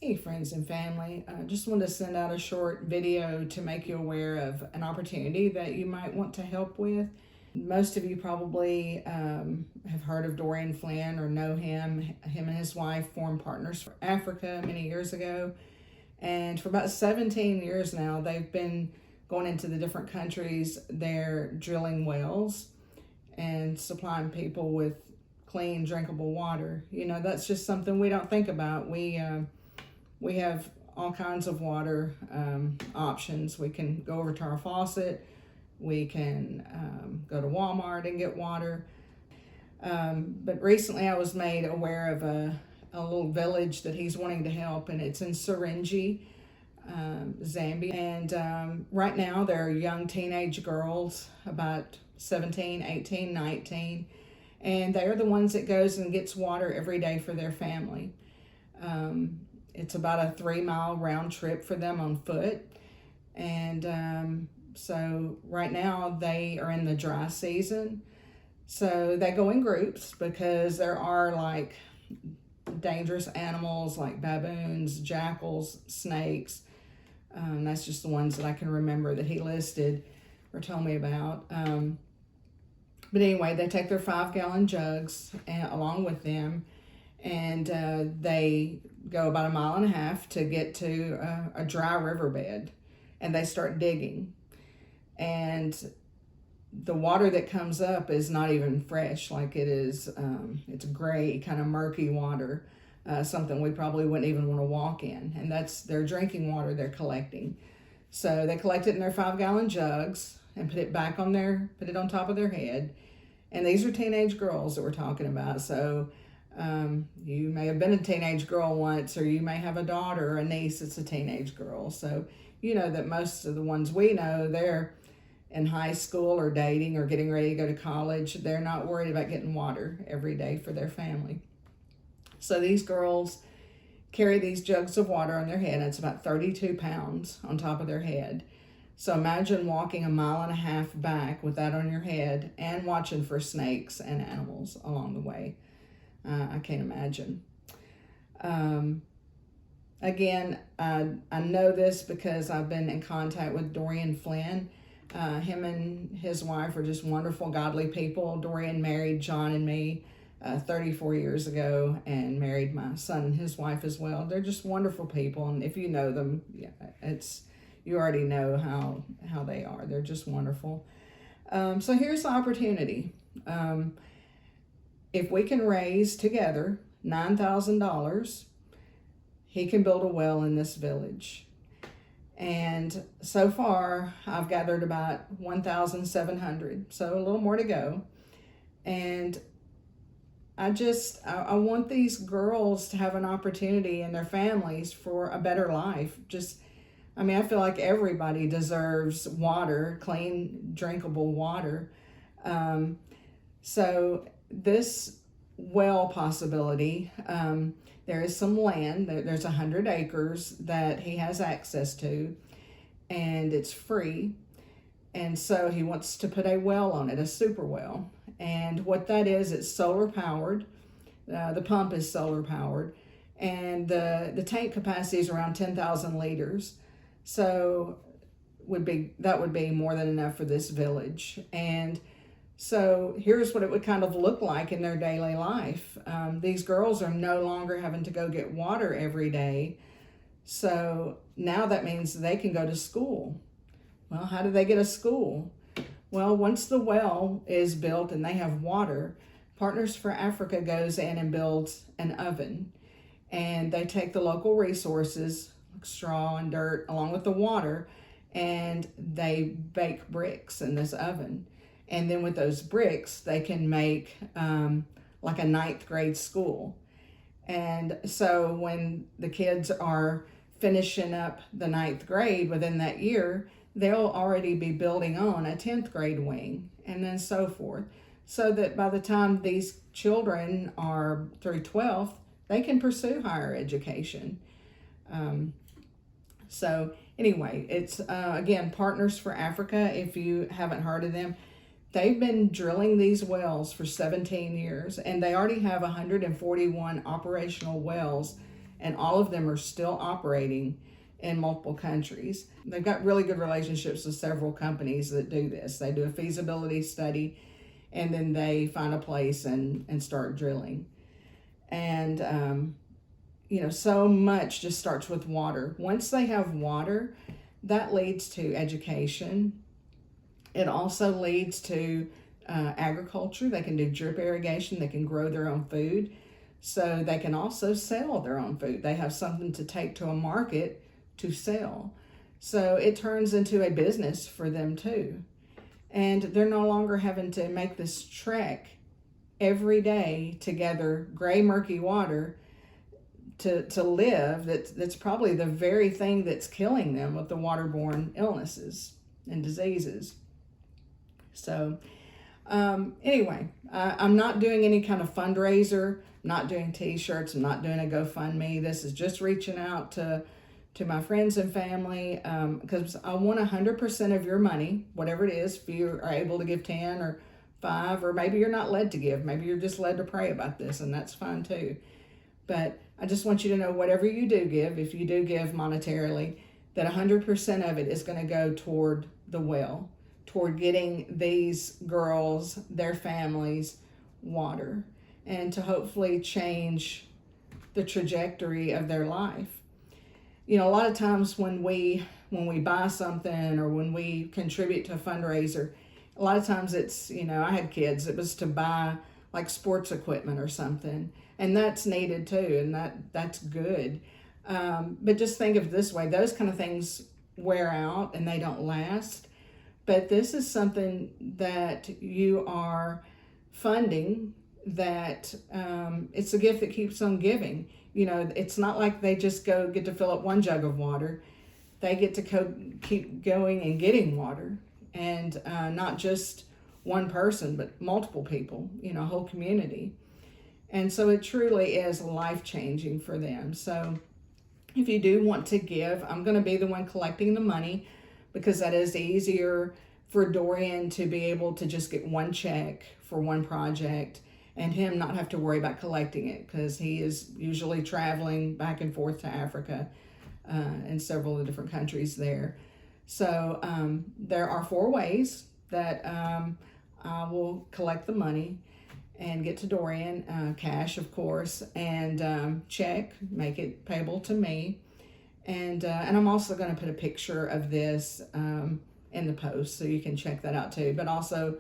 Hey friends and family, just wanted to send out a short video to make you aware of an opportunity that you might want to help with. Most of you probably have heard of Dorian Flynn or know him. Him and his wife formed Partners for Africa many years ago. And for about 17 years now, they've been going into the different countries. They're drilling wells and supplying people with clean, drinkable water. You know, that's just something we don't think about. We have all kinds of water options. We can go over to our faucet. We can go to Walmart and get water. But recently I was made aware of a little village that he's wanting to help, and it's in Serenje, Zambia. And right now there are young teenage girls, about 17, 18, 19, and they are the ones that goes and gets water every day for their family. It's about a 3-mile round trip for them on foot. And so right now they are in the dry season. So they go in groups because there are like dangerous animals like baboons, jackals, snakes. That's just the ones that I can remember that he listed or told me about. But anyway, they take their 5-gallon jugs along with them, and they go about 1.5 miles to get to a dry riverbed, and they start digging. And the water that comes up is not even fresh, like it is, it's gray, kind of murky water, something we probably wouldn't even want to walk in. And that's their drinking water they're collecting. So they collect it in their 5-gallon jugs and put it on top of their head. And these are teenage girls that we're talking about. So you may have been a teenage girl once, or you may have a daughter or a niece that's a teenage girl. So you know that most of the ones we know, they're in high school or dating or getting ready to go to college. They're not worried about getting water every day for their family. So these girls carry these jugs of water on their head, and it's about 32 pounds on top of their head. So imagine walking 1.5 miles back with that on your head and watching for snakes and animals along the way. I can't imagine. Again, I know this because I've been in contact with Dorian Flynn. Him and his wife are just wonderful, godly people. Dorian married John and me 34 years ago and married my son and his wife as well. They're just wonderful people, and if you know them, you already know how they are. They're just wonderful. So here's the opportunity. If we can raise together $9,000, he can build a well in this village. And so far, I've gathered about 1,700, so a little more to go. And I want these girls to have an opportunity and their families for a better life. I feel like everybody deserves water, clean, drinkable water. So this well possibility, there is some land, there's 100 acres that he has access to, and it's free. And so he wants to put a well on it, a super well. And what that is, it's solar powered. The pump is solar powered, and the tank capacity is around 10,000 liters. So that would be more than enough for this village. And so here's what it would kind of look like in their daily life. These girls are no longer having to go get water every day. So now that means they can go to school. Well, how do they get a school? Well, once the well is built and they have water, Partners for Africa goes in and builds an oven. And they take the local resources, like straw and dirt, along with the water, and they bake bricks in this oven. And then with those bricks, they can make like a 9th grade school. And so when the kids are finishing up the 9th grade within that year, they'll already be building on a 10th grade wing, and then so forth. So that by the time these children are through 12th, they can pursue higher education. So anyway, it's again, Partners for Africa. If you haven't heard of them, they've been drilling these wells for 17 years, and they already have 141 operational wells and all of them are still operating in multiple countries. They've got really good relationships with several companies that do this. They do a feasibility study, and then they find a place and start drilling. And so much just starts with water. Once they have water, that leads to education. It also leads to agriculture. They can do drip irrigation. They can grow their own food. So they can also sell their own food. They have something to take to a market to sell. So it turns into a business for them too. And they're no longer having to make this trek every day to gather gray, murky water to live. That's probably the very thing that's killing them with the waterborne illnesses and diseases. So anyway, I'm not doing any kind of fundraiser, not doing t-shirts, I'm not doing a GoFundMe. This is just reaching out to my friends and family, because I want 100% of your money, whatever it is. If you are able to give 10 or 5, or maybe you're not led to give, maybe you're just led to pray about this, and that's fine too. But I just want you to know, whatever you do give, if you do give monetarily, that 100% of it is going to go toward the well, toward getting these girls, their families, water, and to hopefully change the trajectory of their life. A lot of times when we buy something or when we contribute to a fundraiser, a lot of times it's, I had kids, it was to buy like sports equipment or something, and that's needed too, and that's good. But just think of it this way, those kind of things wear out and they don't last. But this is something that you are funding, that it's a gift that keeps on giving. It's not like they just get to fill up one jug of water. They get to keep going and getting water. And not just one person, but multiple people, a whole community. And so it truly is life-changing for them. So if you do want to give, I'm going to be the one collecting the money, because that is easier for Dorian to be able to just get one check for one project and him not have to worry about collecting it, because he is usually traveling back and forth to Africa and several of the different countries there. So there are 4 ways that I will collect the money and get to Dorian. Cash, of course, and check, make it payable to me. And I'm also going to put a picture of this in the post, so you can check that out too. But also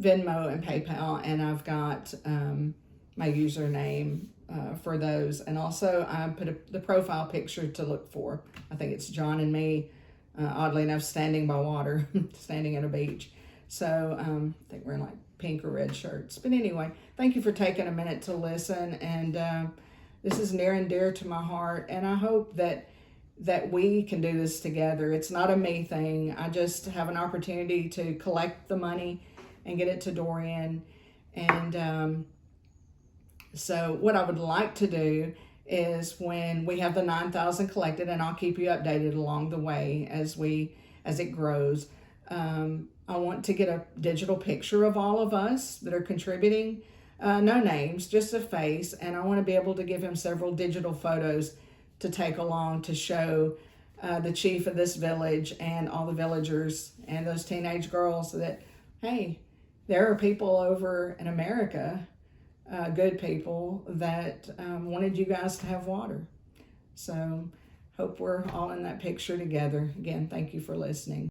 Venmo and PayPal, and I've got my username for those. And also I put the profile picture to look for. I think it's John and me, oddly enough, standing by water, standing at a beach. So I think we're in like pink or red shirts. But anyway, thank you for taking a minute to listen. And this is near and dear to my heart. And I hope that we can do this together. It's not a me thing. I just have an opportunity to collect the money and get it to Dorian. And so what I would like to do is, when we have the 9,000 collected, and I'll keep you updated along the way as it grows, I want to get a digital picture of all of us that are contributing. No names, just a face. And I want to be able to give him several digital photos to take along to show the chief of this village and all the villagers and those teenage girls that, hey, there are people over in America, good people, that wanted you guys to have water. So hope we're all in that picture together. Again, thank you for listening.